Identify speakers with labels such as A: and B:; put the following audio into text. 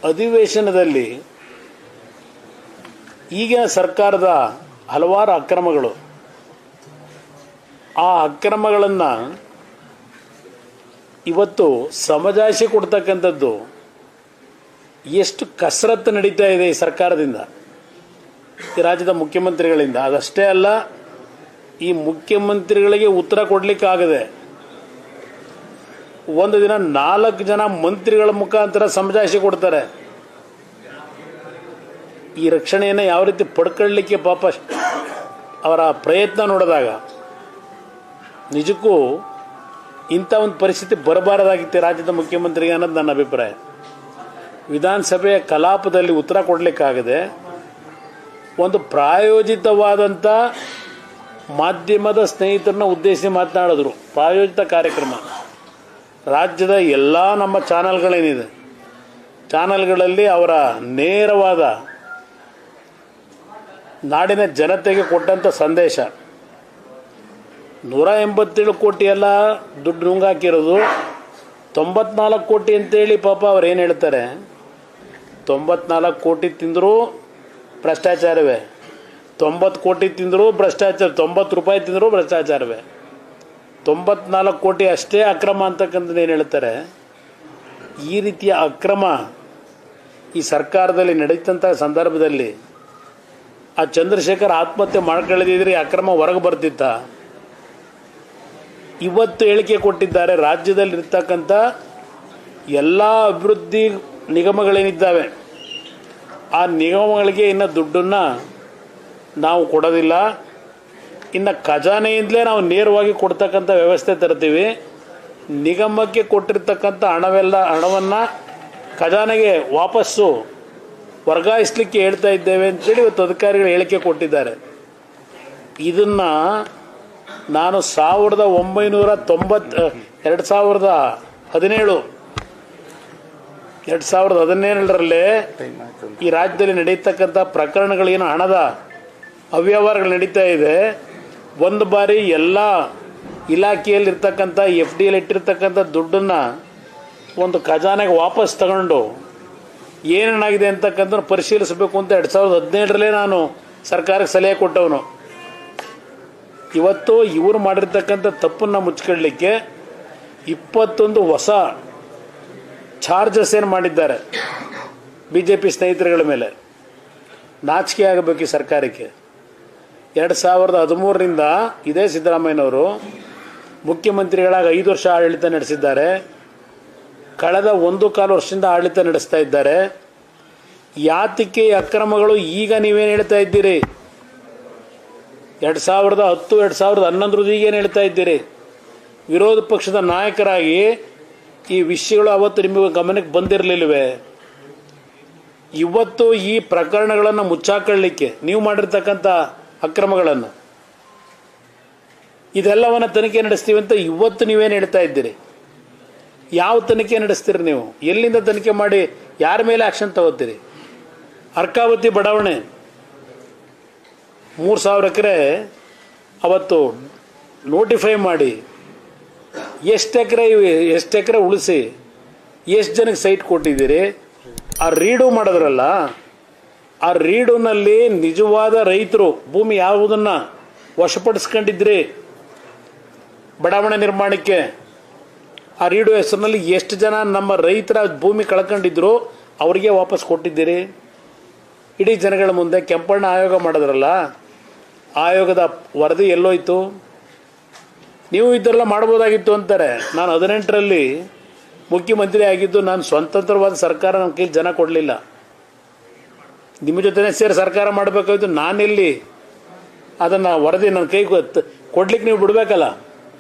A: ಅಧಿವೇಶನದಲ್ಲಿ ಈಗಿನ ಸರ್ಕಾರದ ಹಲವಾರು ಅಕ್ರಮಗಳು, ಆ ಅಕ್ರಮಗಳನ್ನು ಇವತ್ತು ಸಮಜಾಯಿಷಿ ಕೊಡ್ತಕ್ಕಂಥದ್ದು ಎಷ್ಟು ಕಸರತ್ತು ನಡೀತಾ ಇದೆ ಈ ಸರ್ಕಾರದಿಂದ, ಈ ರಾಜ್ಯದ ಮುಖ್ಯಮಂತ್ರಿಗಳಿಂದ. ಅದಷ್ಟೇ ಅಲ್ಲ, ಈ ಮುಖ್ಯಮಂತ್ರಿಗಳಿಗೆ ಉತ್ತರ ಕೊಡಲಿಕ್ಕಾಗದೆ ಒಂದು ದಿನ 4 ಜನ ಮಂತ್ರಿಗಳ ಮುಖಾಂತರ ಸಮಜಾಯಿಷಿ ಕೊಡ್ತಾರೆ. ಈ ರಕ್ಷಣೆಯನ್ನು ಯಾವ ರೀತಿ ಪಡ್ಕೊಳ್ಳಲಿಕ್ಕೆ ಪಾಪ ಅವರ ಪ್ರಯತ್ನ ನೋಡಿದಾಗ ನಿಜಕ್ಕೂ ಇಂಥ ಒಂದು ಪರಿಸ್ಥಿತಿ ಬರಬಾರದಾಗಿತ್ತು ರಾಜ್ಯದ ಮುಖ್ಯಮಂತ್ರಿಗೆ ಅನ್ನೋದು ನನ್ನ ಅಭಿಪ್ರಾಯ. ವಿಧಾನಸಭೆಯ ಕಲಾಪದಲ್ಲಿ ಉತ್ತರ ಕೊಡಲಿಕ್ಕಾಗದೆ ಒಂದು ಪ್ರಾಯೋಜಿತವಾದಂಥ ಮಾಧ್ಯಮದ ಸ್ನೇಹಿತರನ್ನ ಉದ್ದೇಶಿಸಿ ಮಾತನಾಡಿದ್ರು. ಪ್ರಾಯೋಜಿತ ಕಾರ್ಯಕ್ರಮ ರಾಜ್ಯದ ಎಲ್ಲ ನಮ್ಮ ಚಾನಲ್ಗಳೇನಿದೆ, ಚಾನಲ್ಗಳಲ್ಲಿ ಅವರ ನೇರವಾದ ನಾಡಿನ ಜನತೆಗೆ ಕೊಟ್ಟಂಥ ಸಂದೇಶ. 187 ಕೋಟಿ ಎಲ್ಲ ದುಡ್ಡು ನುಂಗಾಕಿರೋದು, 94 ಕೋಟಿ ಅಂತೇಳಿ ಪಾಪ ಅವ್ರು ಏನು ಹೇಳ್ತಾರೆ, 94 ಕೋಟಿ ತಿಂದರೂ ಭ್ರಷ್ಟಾಚಾರವೇ, 90 ಕೋಟಿ ತಿಂದರೂ ಭ್ರಷ್ಟಾಚಾರ, 90 ರೂಪಾಯಿ ತಿಂದರೂ ಭ್ರಷ್ಟಾಚಾರವೇ, 94 ಕೋಟಿ ಅಷ್ಟೇ ಅಕ್ರಮ ಅಂತಕ್ಕಂಥದ್ದು ಏನು ಹೇಳ್ತಾರೆ. ಈ ರೀತಿಯ ಅಕ್ರಮ ಈ ಸರ್ಕಾರದಲ್ಲಿ ನಡೀತಂಥ ಸಂದರ್ಭದಲ್ಲಿ ಆ ಚಂದ್ರಶೇಖರ್ ಆತ್ಮಹತ್ಯೆ ಮಾಡ್ಕೊಳ್ಳದಿದ್ರೆ ಅಕ್ರಮ ಹೊರಗೆ ಬರ್ತಿತ್ತ? ಇವತ್ತು ಹೇಳಿಕೆ ಕೊಟ್ಟಿದ್ದಾರೆ, ರಾಜ್ಯದಲ್ಲಿರ್ತಕ್ಕಂಥ ಎಲ್ಲ ಅಭಿವೃದ್ಧಿ ನಿಗಮಗಳೇನಿದ್ದಾವೆ ಆ ನಿಗಮಗಳಿಗೆ ಇನ್ನು ದುಡ್ಡನ್ನು ನಾವು ಕೊಡೋದಿಲ್ಲ, ಇನ್ನು ಖಜಾನೆಯಿಂದಲೇ ನಾವು ನೇರವಾಗಿ ಕೊಡ್ತಕ್ಕಂಥ ವ್ಯವಸ್ಥೆ ತರ್ತೀವಿ, ನಿಗಮಕ್ಕೆ ಕೊಟ್ಟಿರ್ತಕ್ಕಂಥ ಹಣವನ್ನು ಖಜಾನೆಗೆ ವಾಪಸ್ಸು ವರ್ಗಾಯಿಸಲಿಕ್ಕೆ ಹೇಳ್ತಾ ಇದ್ದೇವೆ ಅಂತೇಳಿ ಇವತ್ತು ಅಧಿಕಾರಿಗಳು ಹೇಳಿಕೆ ಕೊಟ್ಟಿದ್ದಾರೆ. ಇದನ್ನು ನಾನು 2017ರಲ್ಲಿ ಈ ರಾಜ್ಯದಲ್ಲಿ ನಡೀತಕ್ಕಂಥ ಪ್ರಕರಣಗಳೇನು ಹಣದ ಅವ್ಯವಹಾರಗಳು ನಡೀತಾ ಇದೆ, ಒಂದು ಬಾರಿ ಎಲ್ಲ ಇಲಾಖೆಯಲ್ಲಿರ್ತಕ್ಕಂಥ FDಯಲ್ಲಿ ಇಟ್ಟಿರ್ತಕ್ಕಂಥ ದುಡ್ಡನ್ನು ಒಂದು ಖಜಾನೆಗೆ ವಾಪಸ್ ತಗೊಂಡು ಏನೇನಾಗಿದೆ ಅಂತಕ್ಕಂಥ ಪರಿಶೀಲಿಸಬೇಕು ಅಂತ 2017ರಲ್ಲೇ ನಾನು ಸರ್ಕಾರಕ್ಕೆ ಸಲಹೆ ಕೊಟ್ಟವನು. ಇವತ್ತು ಇವರು ಮಾಡಿರ್ತಕ್ಕಂಥ ತಪ್ಪನ್ನು ಮುಚ್ಕೊಳ್ಳಲಿಕ್ಕೆ 21 ಹೊಸ ಚಾರ್ಜಸ್ ಏನು ಮಾಡಿದ್ದಾರೆ BJP ಸ್ನೇಹಿತರುಗಳ ಮೇಲೆ. ನಾಚಿಕೆ ಆಗಬೇಕು ಈ ಸರ್ಕಾರಕ್ಕೆ. 2013ರಿಂದ ಇದೇ ಸಿದ್ದರಾಮಯ್ಯನವರು ಮುಖ್ಯಮಂತ್ರಿಗಳಾಗಿ 5 ವರ್ಷ ಆಡಳಿತ ನಡೆಸಿದ್ದಾರೆ. ಕಳೆದ 1.25 ವರ್ಷದಿಂದ ಆಡಳಿತ ನಡೆಸ್ತಾ ಇದ್ದಾರೆ. ಯಾತಕ್ಕೆ ಅಕ್ರಮಗಳು ಈಗ ನೀವೇನು ಹೇಳ್ತಾ ಇದ್ದೀರಿ? 2010 2011 ಈಗೇನು ಹೇಳ್ತಾ ಇದ್ದೀರಿ? ವಿರೋಧ ಪಕ್ಷದ ನಾಯಕರಾಗಿ ಈ ವಿಷಯಗಳು ಅವತ್ತು ನಿಮಗೆ ಗಮನಕ್ಕೆ ಬಂದಿರಲಿಲ್ಲವೇ? ಇವತ್ತು ಈ ಪ್ರಕರಣಗಳನ್ನು ಮುಚ್ಚಾಕೊಳ್ಳಲಿಕ್ಕೆ ನೀವು ಮಾಡಿರ್ತಕ್ಕಂಥ ಅಕ್ರಮಗಳನ್ನು ಇದೆಲ್ಲವನ್ನ ತನಿಖೆ ನಡೆಸ್ತೀವಿ ಅಂತ ಇವತ್ತು ನೀವೇನು ಹೇಳ್ತಾ ಇದ್ದೀರಿ? ಯಾವ ತನಿಖೆ ನಡೆಸ್ತೀರಿ ನೀವು? ಎಲ್ಲಿಂದ ತನಿಖೆ ಮಾಡಿ ಯಾರ ಮೇಲೆ ಆಕ್ಷನ್ ತಗೋತೀರಿ? ಅರ್ಕಾವತಿ ಬಡಾವಣೆ 3000 ಎಕರೆ ಅವತ್ತು ನೋಟಿಫೈ ಮಾಡಿ ಎಷ್ಟು ಎಕರೆ ಉಳಿಸಿ ಎಷ್ಟು ಜನಕ್ಕೆ ಸೈಟ್ ಕೊಟ್ಟಿದ್ದೀರಿ? ಆ ರೀಡು ಮಾಡಿದ್ರಲ್ಲ, ಆ ರೀಡುನಲ್ಲಿ ನಿಜವಾದ ರೈತರು ಭೂಮಿ ಯಾವುದನ್ನು ವಶಪಡಿಸ್ಕೊಂಡಿದ್ರಿ ಬಡಾವಣೆ ನಿರ್ಮಾಣಕ್ಕೆ, ಆ ರೀಡು ಹೆಸರಿನಲ್ಲಿ ಎಷ್ಟು ಜನ ನಮ್ಮ ರೈತರ ಭೂಮಿ ಕಳ್ಕೊಂಡಿದ್ರು ಅವರಿಗೆ ವಾಪಸ್ ಕೊಟ್ಟಿದ್ದೀರಿ? ಇಡೀ ಜನಗಳ ಮುಂದೆ ಕೆಂಪಣ್ಣ ಆಯೋಗ ಮಾಡಿದ್ರಲ್ಲ, ಆಯೋಗದ ವರದಿ ಎಲ್ಲೋಯ್ತು? ನೀವು ಇದೆಲ್ಲ ಮಾಡ್ಬೋದಾಗಿತ್ತು ಅಂತಾರೆ. ನಾನು 18ರಲ್ಲಿ ಮುಖ್ಯಮಂತ್ರಿ ಆಗಿದ್ದು, ನಾನು ಸ್ವತಂತ್ರವಾದ ಸರ್ಕಾರ ನನ್ನ ಕೈಲಿ ಜನ ಕೊಡಲಿಲ್ಲ, ನಿಮ್ಮ ಜೊತೆ ಸೇರಿ ಸರ್ಕಾರ ಮಾಡಬೇಕಾಗಿತ್ತು. ನಾನೆಲ್ಲಿ ಅದನ್ನು ವರದಿ ನನ್ನ ಕೈ ಕೊಡ್ಲಿಕ್ಕೆ ನೀವು ಬಿಡಬೇಕಲ್ಲ.